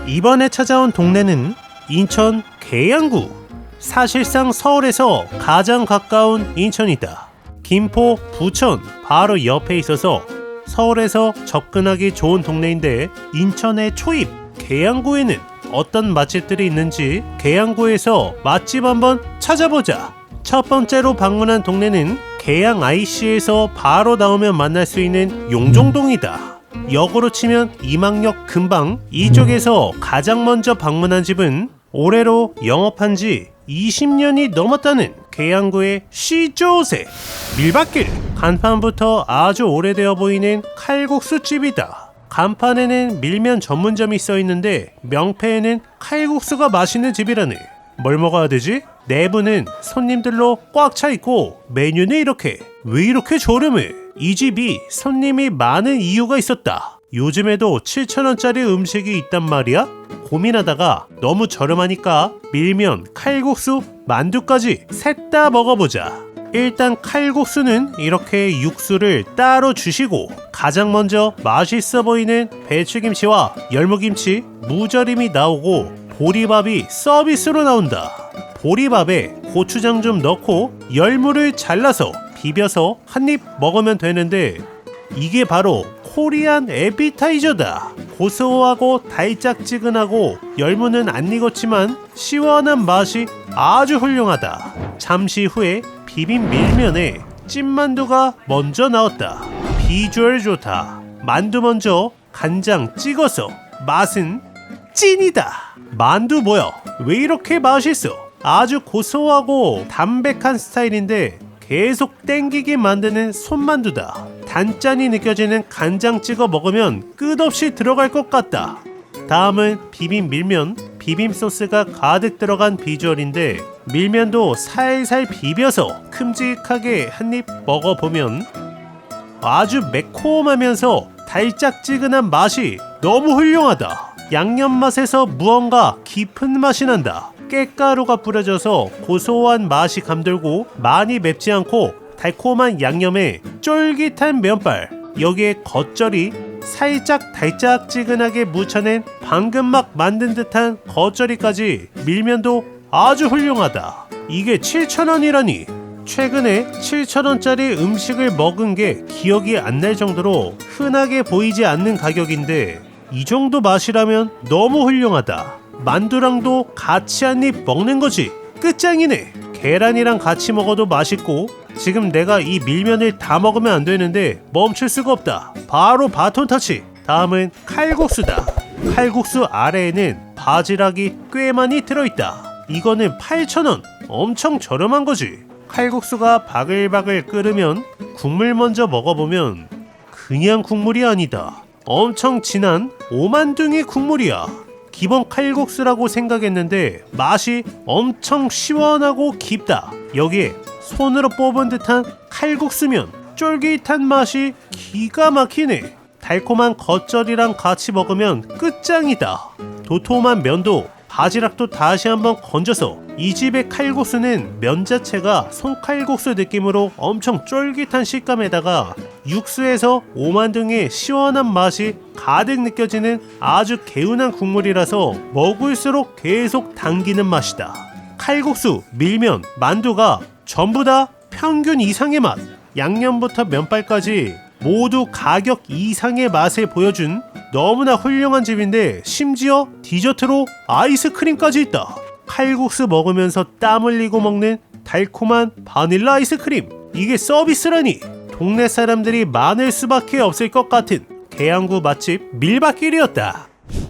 이번에 찾아온 동네는 인천 계양구. 사실상 서울에서 가장 가까운 인천이다. 김포, 부천 바로 옆에 있어서 서울에서 접근하기 좋은 동네인데, 인천의 초입 계양구에는 어떤 맛집들이 있는지 계양구에서 맛집 한번 찾아보자. 첫 번째로 방문한 동네는 계양 IC에서 바로 나오면 만날 수 있는 용종동이다. 역으로 치면 이망역 근방, 이쪽에서 가장 먼저 방문한 집은 올해로 영업한 지 20년이 넘었다는 계양구의 시조새 밀밭길. 간판부터 아주 오래되어 보이는 칼국수집이다. 간판에는 밀면 전문점이 써있는데 명패에는 칼국수가 맛있는 집이라네. 뭘 먹어야 되지? 내부는 손님들로 꽉 차있고 메뉴는 이렇게. 왜 이렇게 저렴해? 이 집이 손님이 많은 이유가 있었다. 요즘에도 7,000원짜리 음식이 있단 말이야? 고민하다가 너무 저렴하니까 밀면, 칼국수, 만두까지 셋 다 먹어보자. 일단 칼국수는 이렇게 육수를 따로 주시고, 가장 먼저 맛있어 보이는 배추김치와 열무김치, 무절임이 나오고 보리밥이 서비스로 나온다. 보리밥에 고추장 좀 넣고 열무를 잘라서 비벼서 한 입 먹으면 되는데, 이게 바로 코리안 에피타이저다. 고소하고 달짝지근하고 열무는 안 익었지만 시원한 맛이 아주 훌륭하다. 잠시 후에 비빔 밀면에 찐만두가 먼저 나왔다. 비주얼 좋다. 만두 먼저 간장 찍어서 맛은 찐이다. 만두 뭐야? 왜 이렇게 맛있어? 아주 고소하고 담백한 스타일인데 계속 땡기게 만드는 손만두다. 단짠이 느껴지는 간장 찍어 먹으면 끝없이 들어갈 것 같다. 다음은 비빔 밀면. 비빔 소스가 가득 들어간 비주얼인데 밀면도 살살 비벼서 큼직하게 한 입 먹어보면 아주 매콤하면서 달짝지근한 맛이 너무 훌륭하다. 양념 맛에서 무언가 깊은 맛이 난다. 깻가루가 뿌려져서 고소한 맛이 감돌고 많이 맵지 않고 달콤한 양념에 쫄깃한 면발, 여기에 겉절이 살짝 달짝지근하게 묻혀낸 방금 막 만든 듯한 겉절이까지, 밀면도 아주 훌륭하다. 이게 7,000원이라니. 최근에 7,000원짜리 음식을 먹은 게 기억이 안 날 정도로 흔하게 보이지 않는 가격인데, 이 정도 맛이라면 너무 훌륭하다. 만두랑도 같이 한 입 먹는 거지. 끝장이네. 계란이랑 같이 먹어도 맛있고, 지금 내가 이 밀면을 다 먹으면 안 되는데 멈출 수가 없다. 바로 바톤 터치. 다음은 칼국수다. 칼국수 아래에는 바지락이 꽤 많이 들어있다. 이거는 8,000원. 엄청 저렴한 거지. 칼국수가 바글바글 끓으면 국물 먼저 먹어보면 그냥 국물이 아니다. 엄청 진한 오만둥이 국물이야. 기본 칼국수라고 생각했는데 맛이 엄청 시원하고 깊다. 여기에 손으로 뽑은 듯한 칼국수면, 쫄깃한 맛이 기가 막히네. 달콤한 겉절이랑 같이 먹으면 끝장이다. 도톰한 면도 바지락도 다시 한번 건져서, 이 집의 칼국수는 면 자체가 손칼국수 느낌으로 엄청 쫄깃한 식감에다가 육수에서 오만둥의 시원한 맛이 가득 느껴지는 아주 개운한 국물이라서 먹을수록 계속 당기는 맛이다. 칼국수, 밀면, 만두가 전부 다 평균 이상의 맛, 양념부터 면발까지 모두 가격 이상의 맛을 보여준 너무나 훌륭한 집인데, 심지어 디저트로 아이스크림까지 있다. 칼국수 먹으면서 땀 흘리고 먹는 달콤한 바닐라 아이스크림, 이게 서비스라니. 동네 사람들이 많을 수밖에 없을 것 같은 계양구 맛집 밀밭길이었다.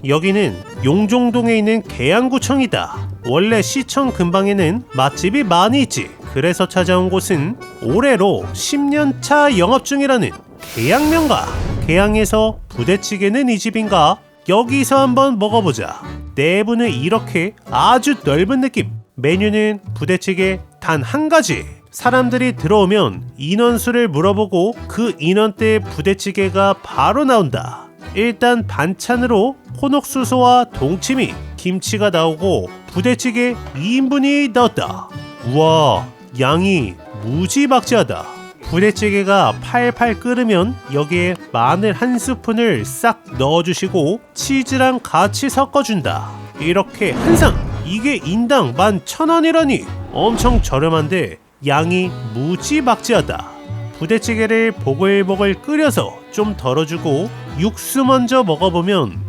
여기는 용종동에 있는 계양구청이다. 원래 시청 근방에는 맛집이 많이 있지. 그래서 찾아온 곳은 올해로 10년차 영업 중이라는 계양면가. 계양에서 부대찌개는 이 집인가? 여기서 한번 먹어보자. 내부는 이렇게 아주 넓은 느낌. 메뉴는 부대찌개 단 한 가지. 사람들이 들어오면 인원수를 물어보고 그 인원대의 부대찌개가 바로 나온다. 일단 반찬으로 혼옥수소와 동치미, 김치가 나오고 부대찌개 2인분이 나왔다. 우와, 양이 무지막지하다. 부대찌개가 팔팔 끓으면 여기에 마늘 한 스푼을 싹 넣어주시고 치즈랑 같이 섞어준다. 이렇게 한 상! 이게 인당 11,000원이라니 엄청 저렴한데 양이 무지막지하다. 부대찌개를 보글보글 끓여서 좀 덜어주고 육수 먼저 먹어보면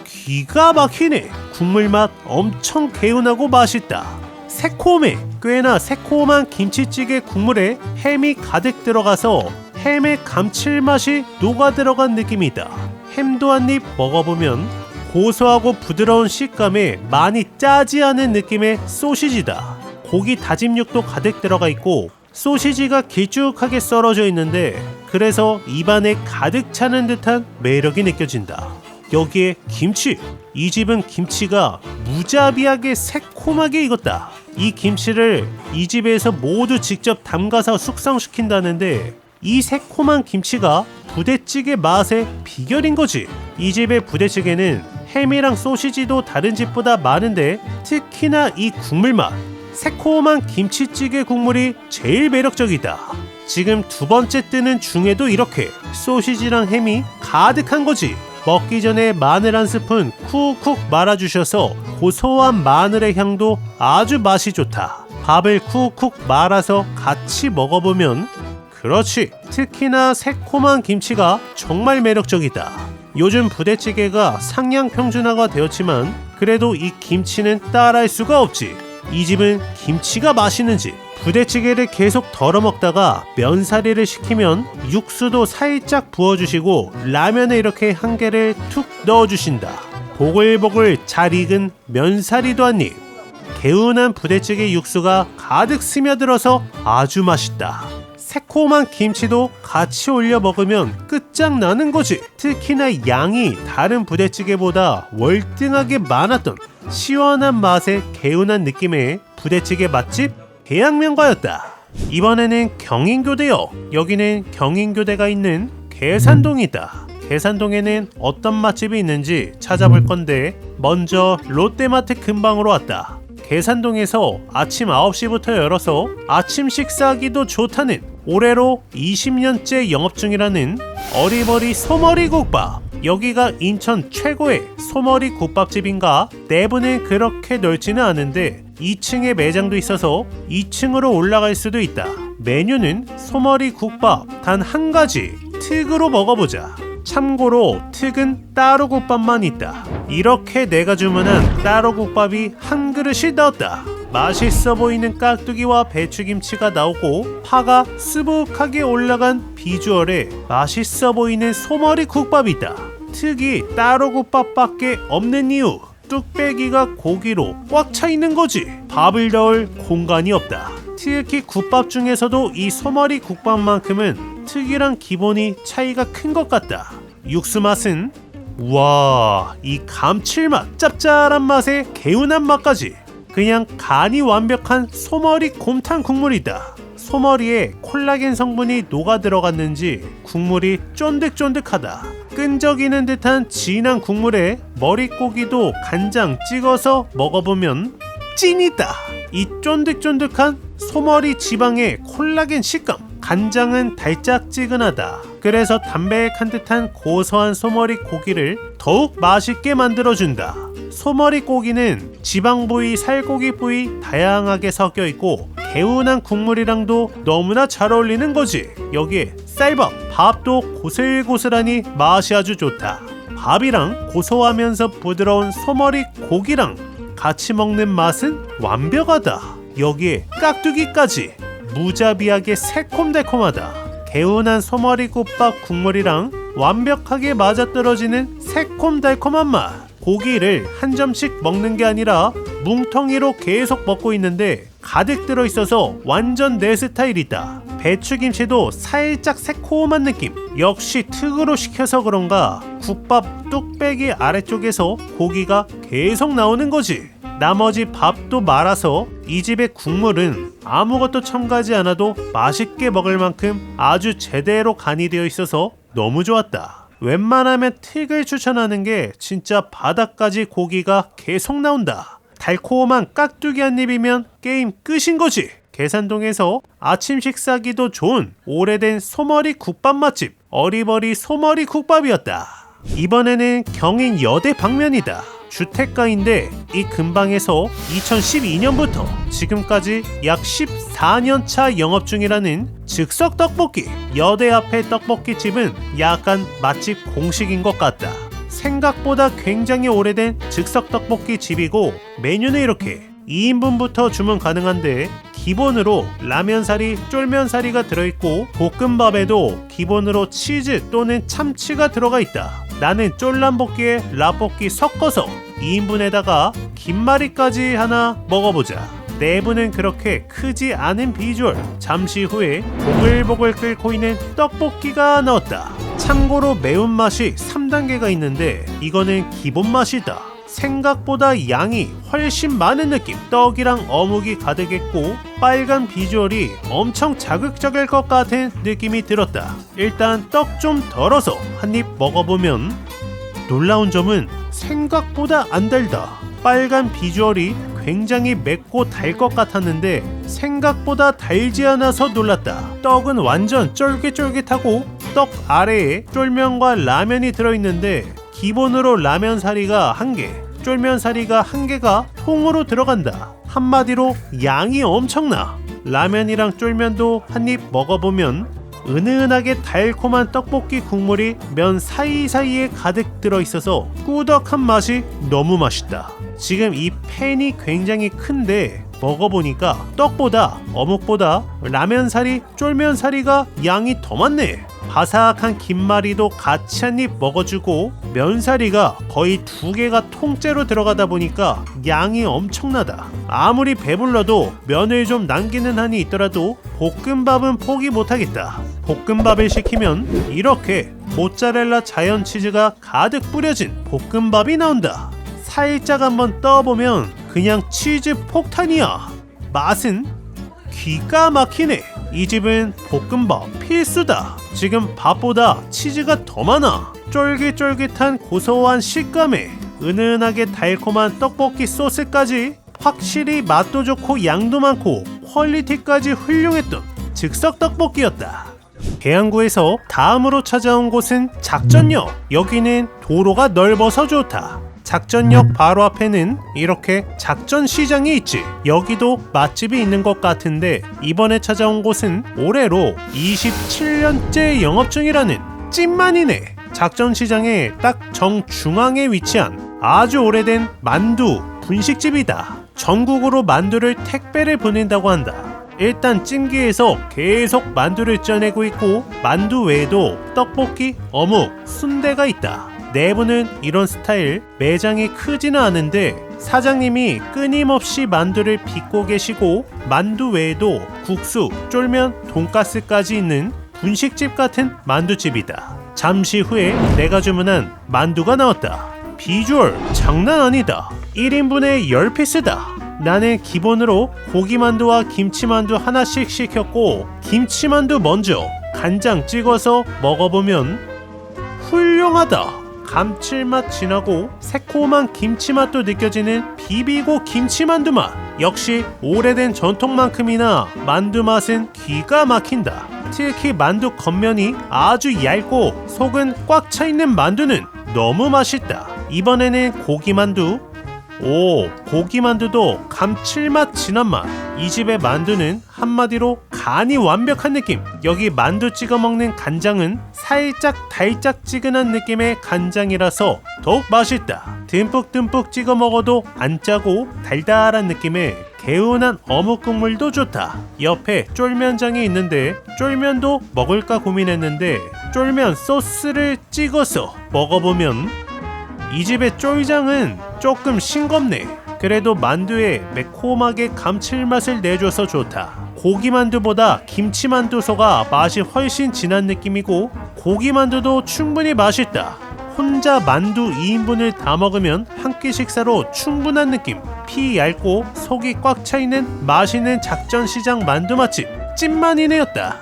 기가 막히네. 국물 맛 엄청 개운하고 맛있다. 새콤해. 꽤나 새콤한 김치찌개 국물에 햄이 가득 들어가서 햄의 감칠맛이 녹아 들어간 느낌이다. 햄도 한 입 먹어보면 고소하고 부드러운 식감에 많이 짜지 않은 느낌의 소시지다. 고기 다짐육도 가득 들어가 있고 소시지가 길쭉하게 썰어져 있는데 그래서 입안에 가득 차는 듯한 매력이 느껴진다. 여기에 김치! 이 집은 김치가 무자비하게 새콤하게 익었다. 이 김치를 이 집에서 모두 직접 담가서 숙성시킨다는데 이 새콤한 김치가 부대찌개 맛의 비결인 거지. 이 집의 부대찌개는 햄이랑 소시지도 다른 집보다 많은데 특히나 이 국물 맛, 새콤한 김치찌개 국물이 제일 매력적이다. 지금 두 번째 뜨는 중에도 이렇게 소시지랑 햄이 가득한 거지. 먹기 전에 마늘 한 스푼 쿡쿡 말아주셔서 고소한 마늘의 향도 아주 맛이 좋다. 밥을 쿡쿡 말아서 같이 먹어보면 그렇지. 특히나 새콤한 김치가 정말 매력적이다. 요즘 부대찌개가 상향 평준화가 되었지만 그래도 이 김치는 따라할 수가 없지. 이 집은 김치가 맛있는 집. 부대찌개를 계속 덜어 먹다가 면사리를 시키면 육수도 살짝 부어주시고 라면에 이렇게 한 개를 툭 넣어주신다. 보글보글 잘 익은 면사리도 한 입. 개운한 부대찌개 육수가 가득 스며들어서 아주 맛있다. 새콤한 김치도 같이 올려 먹으면 끝장나는 거지. 특히나 양이 다른 부대찌개보다 월등하게 많았던 시원한 맛의 개운한 느낌의 부대찌개 맛집 계양면과였다. 이번에는 경인교대역. 여기는 경인교대가 있는 계산동이다. 계산동에는 어떤 맛집이 있는지 찾아볼 건데 먼저 롯데마트 근방으로 왔다. 계산동에서 아침 9시부터 열어서 아침 식사하기도 좋다는 올해로 20년째 영업 중이라는 어리버리 소머리국밥. 여기가 인천 최고의 소머리 국밥집인가? 내부는 그렇게 넓지는 않은데 2층에 매장도 있어서 2층으로 올라갈 수도 있다. 메뉴는 소머리 국밥 단 한 가지 특으로 먹어보자. 참고로 특은 따로국밥만 있다. 이렇게 내가 주문한 따로국밥이 한 그릇이 나왔다. 맛있어 보이는 깍두기와 배추김치가 나오고 파가 수북하게 올라간 비주얼에 맛있어 보이는 소머리 국밥이다. 특이 따로국밥밖에 없는 이유, 뚝배기가 고기로 꽉 차 있는 거지. 밥을 넣을 공간이 없다. 특히 국밥 중에서도 이 소머리 국밥만큼은 특이랑 기본이 차이가 큰 것 같다. 육수 맛은 우와, 이 감칠맛, 짭짤한 맛에 개운한 맛까지 그냥 간이 완벽한 소머리 곰탕 국물이다. 소머리에 콜라겐 성분이 녹아 들어갔는지 국물이 쫀득쫀득하다. 끈적이는 듯한 진한 국물에 머릿고기도 간장 찍어서 먹어보면 찐이다. 이 쫀득쫀득한 소머리 지방의 콜라겐 식감, 간장은 달짝지근하다. 그래서 담백한 듯한 고소한 소머리 고기를 더욱 맛있게 만들어준다. 소머리 고기는 지방 부위, 살코기 부위 다양하게 섞여 있고 개운한 국물이랑도 너무나 잘 어울리는 거지. 여기에 쌀밥, 밥도 고슬고슬하니 맛이 아주 좋다. 밥이랑 고소하면서 부드러운 소머리 고기랑 같이 먹는 맛은 완벽하다. 여기에 깍두기까지 무자비하게 새콤달콤하다. 개운한 소머리국밥 국물이랑 완벽하게 맞아떨어지는 새콤달콤한 맛. 고기를 한 점씩 먹는 게 아니라 뭉텅이로 계속 먹고 있는데 가득 들어있어서 완전 내 스타일이다. 배추김치도 살짝 새콤한 느낌. 역시 특으로 시켜서 그런가 국밥 뚝배기 아래쪽에서 고기가 계속 나오는 거지. 나머지 밥도 말아서 이 집의 국물은 아무것도 첨가하지 않아도 맛있게 먹을 만큼 아주 제대로 간이 되어 있어서 너무 좋았다. 웬만하면 틱을 추천하는 게 진짜 바닥까지 고기가 계속 나온다. 달콤한 깍두기 한 입이면 게임 끝인 거지. 계산동에서 아침 식사하기도 좋은 오래된 소머리 국밥 맛집 어리버리 소머리 국밥이었다. 이번에는 경인 여대 방면이다. 주택가인데 이 근방에서 2012년부터 지금까지 약 14년 차 영업 중이라는 즉석 떡볶이. 여대 앞의 떡볶이집은 약간 맛집 공식인 것 같다. 생각보다 굉장히 오래된 즉석 떡볶이 집이고 메뉴는 이렇게 2인분부터 주문 가능한데 기본으로 라면사리, 쫄면사리가 들어있고 볶음밥에도 기본으로 치즈 또는 참치가 들어가 있다. 나는 쫄람볶이에 라볶이 섞어서 2인분에다가 김말이까지 하나 먹어보자. 내부는 그렇게 크지 않은 비주얼. 잠시 후에 보글보글 끓고 있는 떡볶이가 나왔다. 참고로 매운맛이 3단계가 있는데 이거는 기본 맛이다. 생각보다 양이 훨씬 많은 느낌. 떡이랑 어묵이 가득했고 빨간 비주얼이 엄청 자극적일 것 같은 느낌이 들었다. 일단 떡 좀 덜어서 한 입 먹어보면 놀라운 점은 생각보다 안 달다. 빨간 비주얼이 굉장히 맵고 달 것 같았는데 생각보다 달지 않아서 놀랐다. 떡은 완전 쫄깃쫄깃하고 떡 아래에 쫄면과 라면이 들어있는데 기본으로 라면 사리가 1개, 쫄면 사리가 1개가 통으로 들어간다. 한마디로 양이 엄청나. 라면이랑 쫄면도 한 입 먹어보면 은은하게 달콤한 떡볶이 국물이 면 사이사이에 가득 들어있어서 꾸덕한 맛이 너무 맛있다. 지금 이 팬이 굉장히 큰데 먹어보니까 떡보다 어묵보다 라면사리, 쫄면사리가 양이 더 많네. 바삭한 김말이도 같이 한 입 먹어주고 면사리가 거의 2개가 통째로 들어가다 보니까 양이 엄청나다. 아무리 배불러도 면을 좀 남기는 한이 있더라도 볶음밥은 포기 못하겠다. 볶음밥을 시키면 이렇게 모짜렐라 자연 치즈가 가득 뿌려진 볶음밥이 나온다. 살짝 한번 떠보면 그냥 치즈 폭탄이야. 맛은 기가 막히네. 이 집은 볶음밥 필수다. 지금 밥보다 치즈가 더 많아. 쫄깃쫄깃한 고소한 식감에 은은하게 달콤한 떡볶이 소스까지 확실히 맛도 좋고 양도 많고 퀄리티까지 훌륭했던 즉석 떡볶이였다. 계양구에서 다음으로 찾아온 곳은 작전역. 여기는 도로가 넓어서 좋다. 작전역 바로 앞에는 이렇게 작전시장이 있지. 여기도 맛집이 있는 것 같은데 이번에 찾아온 곳은 올해로 27년째 영업 중이라는 찐만이네. 작전시장의 딱 정중앙에 위치한 아주 오래된 만두 분식집이다. 전국으로 만두를 택배를 보낸다고 한다. 일단 찜기에서 계속 만두를 쪄내고 있고 만두 외에도 떡볶이, 어묵, 순대가 있다. 내부는 이런 스타일. 매장이 크지는 않은데 사장님이 끊임없이 만두를 빚고 계시고 만두 외에도 국수, 쫄면, 돈가스까지 있는 분식집 같은 만두집이다. 잠시 후에 내가 주문한 만두가 나왔다. 비주얼 장난 아니다. 1인분에 10피스다. 나는 기본으로 고기만두와 김치만두 하나씩 시켰고 김치만두 먼저 간장 찍어서 먹어보면 훌륭하다. 감칠맛 진하고 새콤한 김치맛도 느껴지는 비비고 김치만두 맛. 역시 오래된 전통만큼이나 만두 맛은 기가 막힌다. 특히 만두 겉면이 아주 얇고 속은 꽉 차있는 만두는 너무 맛있다. 이번에는 고기만두. 고기만두도 감칠맛 진한 맛. 이 집의 만두는 한마디로 간이 완벽한 느낌. 여기 만두 찍어 먹는 간장은 살짝 달짝지근한 느낌의 간장이라서 더욱 맛있다. 듬뿍듬뿍 찍어 먹어도 안 짜고 달달한 느낌의 개운한 어묵 국물도 좋다. 옆에 쫄면장이 있는데 쫄면도 먹을까 고민했는데 쫄면 소스를 찍어서 먹어보면 이 집의 쫄장은 조금 싱겁네. 그래도 만두에 매콤하게 감칠맛을 내줘서 좋다. 고기만두보다 김치만두소가 맛이 훨씬 진한 느낌이고 고기만두도 충분히 맛있다. 혼자 만두 2인분을 다 먹으면 한 끼 식사로 충분한 느낌. 피 얇고 속이 꽉 차있는 맛있는 작전시장 만두 맛집 찐만이네였다.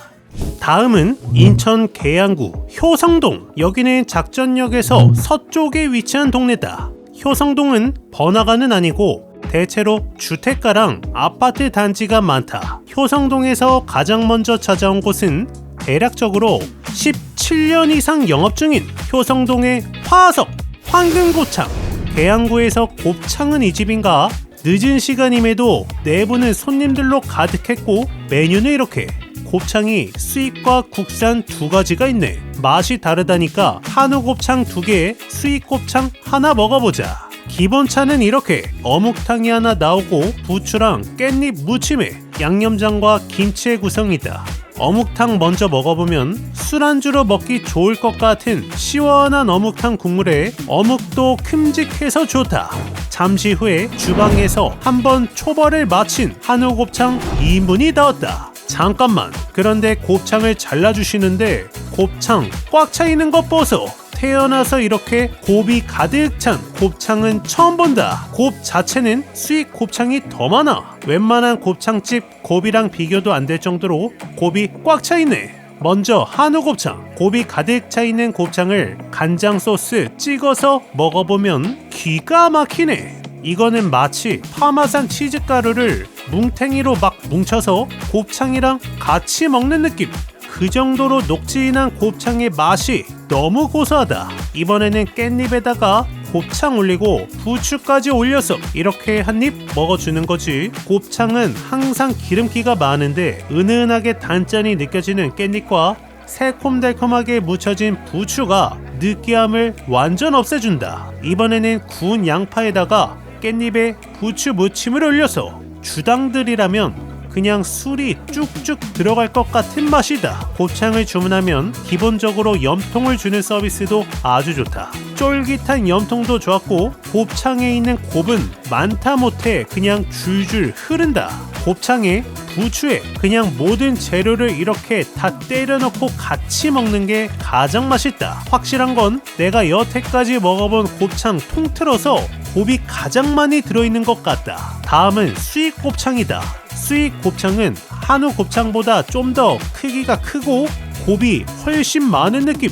다음은 인천 계양구 효성동. 여기는 작전역에서 서쪽에 위치한 동네다. 효성동은 번화가는 아니고 대체로 주택가랑 아파트 단지가 많다. 효성동에서 가장 먼저 찾아온 곳은 대략적으로 17년 이상 영업 중인 효성동의 화석 황금곱창. 계양구에서 곱창은 이 집인가? 늦은 시간임에도 내부는 손님들로 가득했고 메뉴는 이렇게 곱창이 수입과 국산 두 가지가 있네. 맛이 다르다니까 한우 곱창 2개, 수입 곱창 하나 먹어보자. 기본차는 이렇게 어묵탕이 하나 나오고 부추랑 깻잎 무침에 양념장과 김치의 구성이다. 어묵탕 먼저 먹어보면 술안주로 먹기 좋을 것 같은 시원한 어묵탕 국물에 어묵도 큼직해서 좋다. 잠시 후에 주방에서 한번 초벌을 마친 한우 곱창 2인분이 나왔다. 잠깐만, 그런데 곱창을 잘라주시는데 곱창 꽉 차 있는 것 보소. 태어나서 이렇게 곱이 가득 찬 곱창은 처음 본다. 곱 자체는 수입 곱창이 더 많아. 웬만한 곱창집 곱이랑 비교도 안 될 정도로 곱이 꽉 차 있네. 먼저 한우 곱창, 곱이 가득 차 있는 곱창을 간장 소스 찍어서 먹어보면 기가 막히네. 이거는 마치 파마산 치즈가루를 뭉탱이로 막 뭉쳐서 곱창이랑 같이 먹는 느낌. 그 정도로 녹진한 곱창의 맛이 너무 고소하다. 이번에는 깻잎에다가 곱창 올리고 부추까지 올려서 이렇게 한 입 먹어주는 거지. 곱창은 항상 기름기가 많은데 은은하게 단짠이 느껴지는 깻잎과 새콤달콤하게 묻혀진 부추가 느끼함을 완전 없애준다. 이번에는 구운 양파에다가 깻잎에 부추 무침을 올려서 주당들이라면 그냥 술이 쭉쭉 들어갈 것 같은 맛이다. 곱창을 주문하면 기본적으로 염통을 주는 서비스도 아주 좋다. 쫄깃한 염통도 좋았고 곱창에 있는 곱은 많다 못해 그냥 줄줄 흐른다. 곱창에 부추에 그냥 모든 재료를 이렇게 다 때려 넣고 같이 먹는 게 가장 맛있다. 확실한 건 내가 여태까지 먹어본 곱창 통틀어서 곱이 가장 많이 들어있는 것 같다. 다음은 수입 곱창이다. 수입 곱창은 한우 곱창보다 좀 더 크기가 크고 곱이 훨씬 많은 느낌.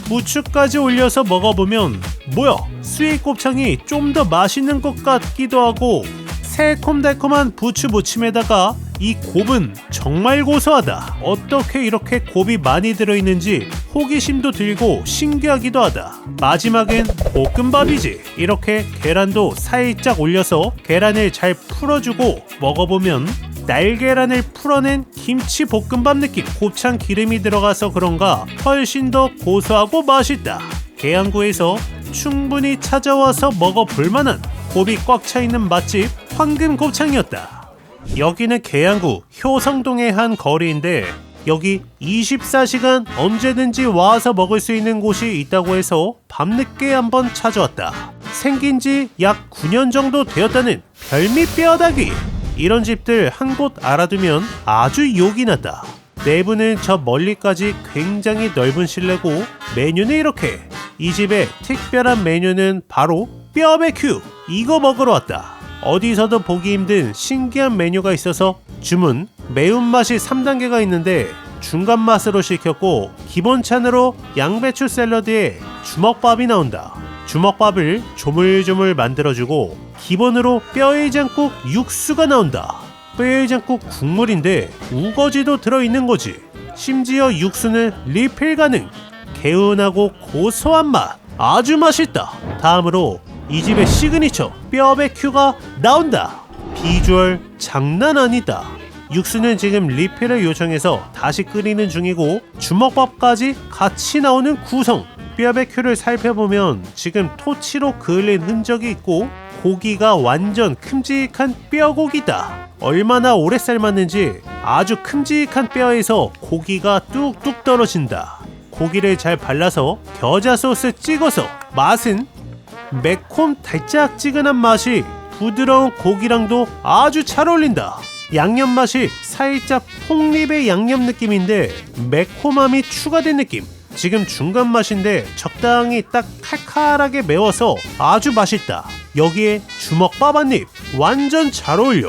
부추까지 올려서 먹어보면 뭐야, 수입 곱창이 좀 더 맛있는 것 같기도 하고 새콤달콤한 부추 무침에다가 이 곱은 정말 고소하다. 어떻게 이렇게 곱이 많이 들어있는지 호기심도 들고 신기하기도 하다. 마지막은 볶음밥이지. 이렇게 계란도 살짝 올려서 계란을 잘 풀어주고 먹어보면 날계란을 풀어낸 김치 볶음밥 느낌. 곱창 기름이 들어가서 그런가 훨씬 더 고소하고 맛있다. 계양구에서 충분히 찾아와서 먹어볼 만한 곱이 꽉 차있는 맛집 황금곱창이었다. 여기는 계양구 효성동의 한 거리인데 여기 24시간 언제든지 와서 먹을 수 있는 곳이 있다고 해서 밤늦게 한번 찾아왔다. 생긴 지 약 9년 정도 되었다는 별미뼈다귀. 이런 집들 한 곳 알아두면 아주 욕이 났다. 내부는 저 멀리까지 굉장히 넓은 실내고 메뉴는 이렇게. 이 집의 특별한 메뉴는 바로 뼈베큐. 이거 먹으러 왔다. 어디서도 보기 힘든 신기한 메뉴가 있어서 주문. 매운맛이 3단계가 있는데 중간 맛으로 시켰고 기본찬으로 양배추 샐러드에 주먹밥이 나온다. 주먹밥을 조물조물 만들어주고 기본으로 뼈해장국 육수가 나온다. 뼈해장국 국물인데 우거지도 들어있는 거지. 심지어 육수는 리필 가능. 개운하고 고소한 맛. 아주 맛있다. 다음으로 이 집의 시그니처 뼈베큐가 나온다. 비주얼 장난 아니다. 육수는 지금 리필을 요청해서 다시 끓이는 중이고 주먹밥까지 같이 나오는 구성. 뼈베큐를 살펴보면 지금 토치로 그을린 흔적이 있고 고기가 완전 큼직한 뼈고기다. 얼마나 오래 삶았는지 아주 큼직한 뼈에서 고기가 뚝뚝 떨어진다. 고기를 잘 발라서 겨자 소스 찍어서 맛은 매콤 달짝지근한 맛이 부드러운 고기랑도 아주 잘 어울린다. 양념 맛이 살짝 폭립의 양념 느낌인데 매콤함이 추가된 느낌. 지금 중간 맛인데 적당히 딱 칼칼하게 매워서 아주 맛있다. 여기에 주먹밥 한 입 완전 잘 어울려.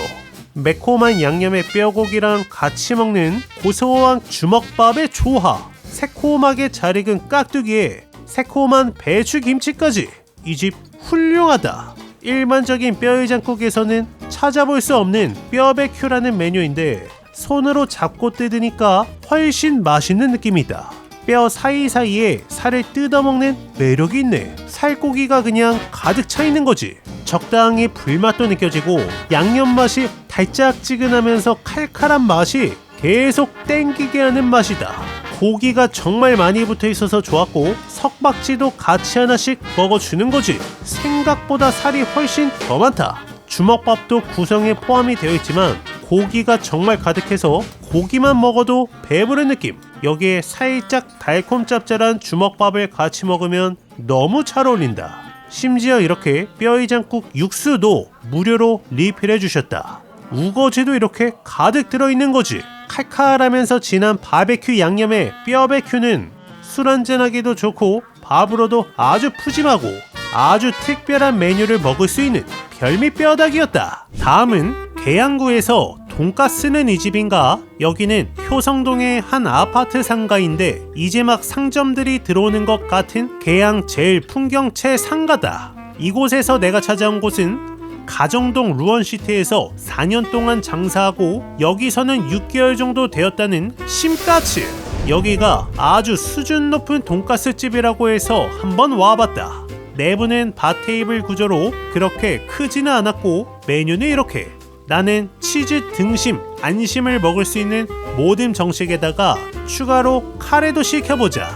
매콤한 양념의 뼈고기랑 같이 먹는 고소한 주먹밥의 조화. 새콤하게 잘 익은 깍두기에 새콤한 배추김치까지. 이 집 훌륭하다. 일반적인 뼈해장국에서는 찾아볼 수 없는 뼈베큐라는 메뉴인데 손으로 잡고 뜯으니까 훨씬 맛있는 느낌이다. 뼈 사이사이에 살을 뜯어먹는 매력이 있네. 살코기가 그냥 가득 차 있는 거지. 적당히 불맛도 느껴지고 양념 맛이 달짝지근하면서 칼칼한 맛이 계속 땡기게 하는 맛이다. 고기가 정말 많이 붙어 있어서 좋았고 석박지도 같이 하나씩 먹어주는 거지. 생각보다 살이 훨씬 더 많다. 주먹밥도 구성에 포함이 되어 있지만 고기가 정말 가득해서 고기만 먹어도 배부른 느낌. 여기에 살짝 달콤 짭짤한 주먹밥을 같이 먹으면 너무 잘 어울린다. 심지어 이렇게 뼈해장국 육수도 무료로 리필해 주셨다. 우거지도 이렇게 가득 들어있는 거지. 칼칼하면서 진한 바베큐 양념의 뼈베큐는 술 한잔하기도 좋고 밥으로도 아주 푸짐하고 아주 특별한 메뉴를 먹을 수 있는 별미 뼈닭이었다. 다음은 계양구에서 돈가스는 이 집인가? 여기는 효성동의 한 아파트 상가인데 이제 막 상점들이 들어오는 것 같은 계양 제일 풍경채 상가다. 이곳에서 내가 찾아온 곳은 가정동 루원시티에서 4년 동안 장사하고 여기서는 6개월 정도 되었다는 심까츠. 여기가 아주 수준 높은 돈가스 집이라고 해서 한번 와봤다. 내부는 바테이블 구조로 그렇게 크지는 않았고 메뉴는 이렇게. 나는 치즈 등심, 안심을 먹을 수 있는 모듬 정식에다가 추가로 카레도 시켜보자.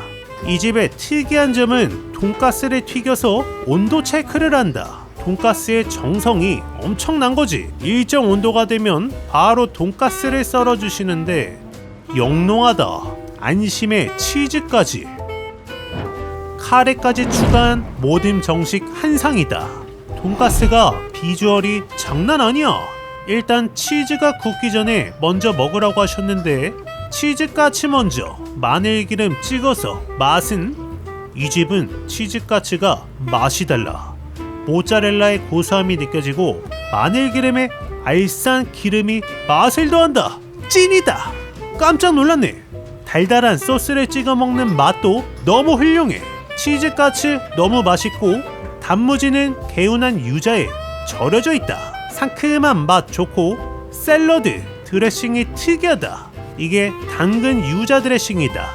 이 집의 특이한 점은 돈가스를 튀겨서 온도 체크를 한다. 돈가스의 정성이 엄청난 거지. 일정 온도가 되면 바로 돈가스를 썰어주시는데 영롱하다. 안심에 치즈까지, 카레까지 추가한 모듬 정식 한 상이다. 돈가스가 비주얼이 장난 아니야. 일단 치즈가 굽기 전에 먼저 먹으라고 하셨는데 치즈까치 먼저 마늘기름 찍어서 맛은 이 집은 치즈까치가 맛이 달라. 모짜렐라의 고소함이 느껴지고 마늘기름의 알싸한 기름이 맛을 더한다. 찐이다. 깜짝 놀랐네. 달달한 소스를 찍어 먹는 맛도 너무 훌륭해. 치즈까치 너무 맛있고 단무지는 개운한 유자에 절여져 있다. 상큼한 맛 좋고 샐러드 드레싱이 특이하다. 이게 당근 유자 드레싱이다.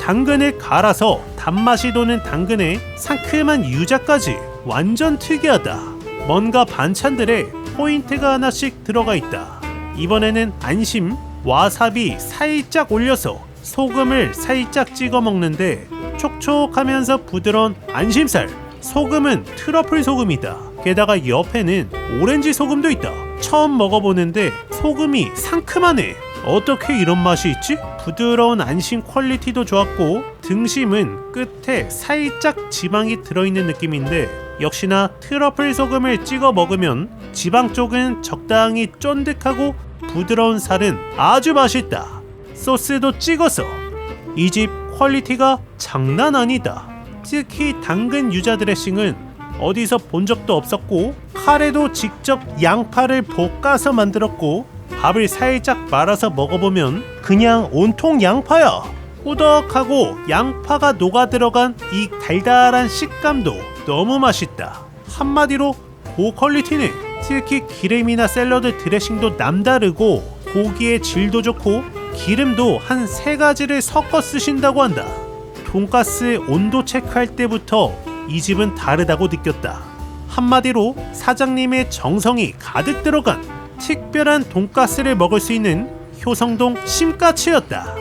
당근을 갈아서 단맛이 도는 당근에 상큼한 유자까지 완전 특이하다. 뭔가 반찬들에 포인트가 하나씩 들어가 있다. 이번에는 안심 와사비 살짝 올려서 소금을 살짝 찍어 먹는데 촉촉하면서 부드러운 안심살. 소금은 트러플 소금이다. 게다가 옆에는 오렌지 소금도 있다. 처음 먹어보는데 소금이 상큼하네. 어떻게 이런 맛이 있지? 부드러운 안심 퀄리티도 좋았고 등심은 끝에 살짝 지방이 들어있는 느낌인데 역시나 트러플 소금을 찍어 먹으면 지방 쪽은 적당히 쫀득하고 부드러운 살은 아주 맛있다. 소스도 찍어서 이 집 퀄리티가 장난 아니다. 특히 당근 유자 드레싱은 어디서 본 적도 없었고 카레도 직접 양파를 볶아서 만들었고 밥을 살짝 말아서 먹어보면 그냥 온통 양파야. 꾸덕하고 양파가 녹아 들어간 이 달달한 식감도 너무 맛있다. 한마디로 고퀄리티네. 특히 기름이나 샐러드 드레싱도 남다르고 고기의 질도 좋고 기름도 한 3가지를 섞어 쓰신다고 한다. 돈가스 온도 체크할 때부터 이 집은 다르다고 느꼈다. 한마디로 사장님의 정성이 가득 들어간 특별한 돈가스를 먹을 수 있는 효성동 심까츠였다.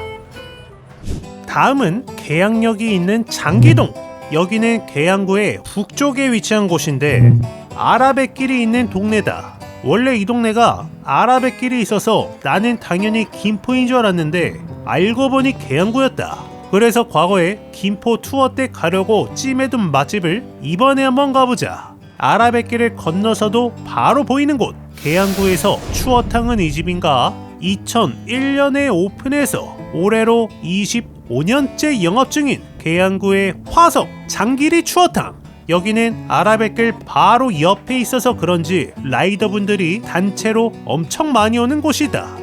다음은 계양역이 있는 장기동. 여기는 계양구의 북쪽에 위치한 곳인데 아라뱃길이 있는 동네다. 원래 이 동네가 아라뱃길이 있어서 나는 당연히 김포인 줄 알았는데 알고 보니 계양구였다. 그래서 과거에 김포 투어 때 가려고 찜해둔 맛집을 이번에 한번 가보자. 아라뱃길을 건너서도 바로 보이는 곳, 계양구에서 추어탕은 이 집인가 2001년에 오픈해서 올해로 25년째 영업 중인 계양구의 화석 장기리 추어탕. 여기는 아라뱃길 바로 옆에 있어서 그런지 라이더분들이 단체로 엄청 많이 오는 곳이다.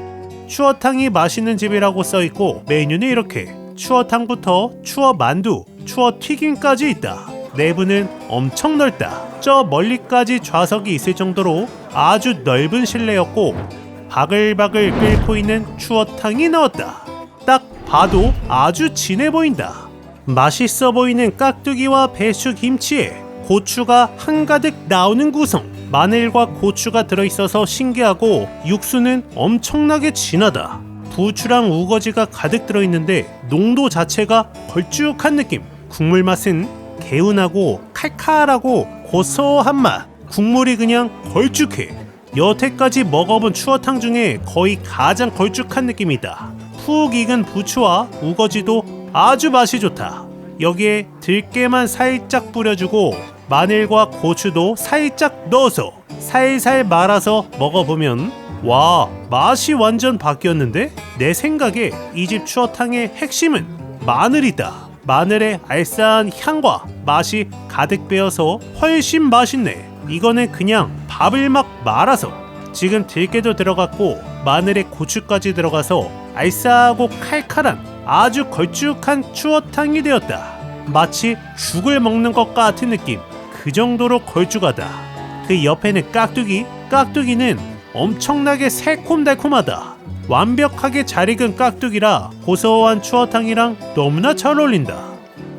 추어탕이 맛있는 집이라고 써있고 메뉴는 이렇게 추어탕부터 추어만두, 추어튀김까지 있다. 내부는 엄청 넓다. 저 멀리까지 좌석이 있을 정도로 아주 넓은 실내였고 바글바글 끓고 있는 추어탕이 나왔다. 딱 봐도 아주 진해 보인다. 맛있어 보이는 깍두기와 배추 김치에 고추가 한가득 나오는 구성. 마늘과 고추가 들어있어서 신기하고 육수는 엄청나게 진하다. 부추랑 우거지가 가득 들어있는데 농도 자체가 걸쭉한 느낌. 국물 맛은 개운하고 칼칼하고 고소한 맛. 국물이 그냥 걸쭉해. 여태까지 먹어본 추어탕 중에 거의 가장 걸쭉한 느낌이다. 푹 익은 부추와 우거지도 아주 맛이 좋다. 여기에 들깨만 살짝 뿌려주고 마늘과 고추도 살짝 넣어서 살살 말아서 먹어보면 와, 맛이 완전 바뀌었는데? 내 생각에 이 집 추어탕의 핵심은 마늘이다. 마늘의 알싸한 향과 맛이 가득 배어서 훨씬 맛있네. 이거는 그냥 밥을 막 말아서. 지금 들깨도 들어갔고 마늘에 고추까지 들어가서 알싸하고 칼칼한 아주 걸쭉한 추어탕이 되었다. 마치 죽을 먹는 것 같은 느낌. 그 정도로 걸쭉하다. 그 옆에는 깍두기. 깍두기는 엄청나게 새콤달콤하다. 완벽하게 잘 익은 깍두기라 고소한 추어탕이랑 너무나 잘 어울린다.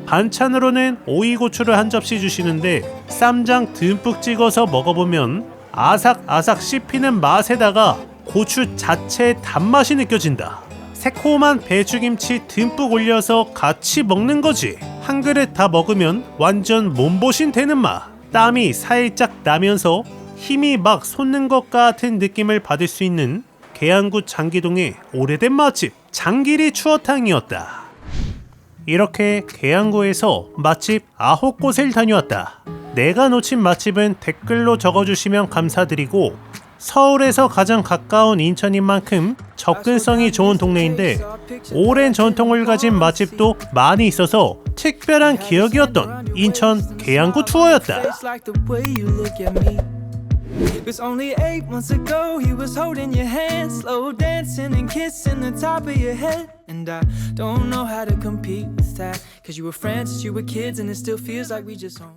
반찬으로는 오이고추를 한 접시 주시는데 쌈장 듬뿍 찍어서 먹어보면 아삭아삭 씹히는 맛에다가 고추 자체의 단맛이 느껴진다. 새콤한 배추김치 듬뿍 올려서 같이 먹는 거지. 한 그릇 다 먹으면 완전 몸보신 되는 맛. 땀이 살짝 나면서 힘이 막 솟는 것 같은 느낌을 받을 수 있는 계양구 장기동의 오래된 맛집 장기리 추어탕이었다. 이렇게 계양구에서 맛집 9곳을 다녀왔다. 내가 놓친 맛집은 댓글로 적어주시면 감사드리고 서울에서 가장 가까운 인천인 만큼 접근성이 좋은 동네인데 오랜 전통을 가진 맛집도 많이 있어서 특별한 기억이었던 인천 계양구 투어였다. It's only 8 months ago he was holding your hand, slow dancing and kissing the top of your head. And I don't know how to compete with that, 'cause you were friends since you were kids and it still feels like we just own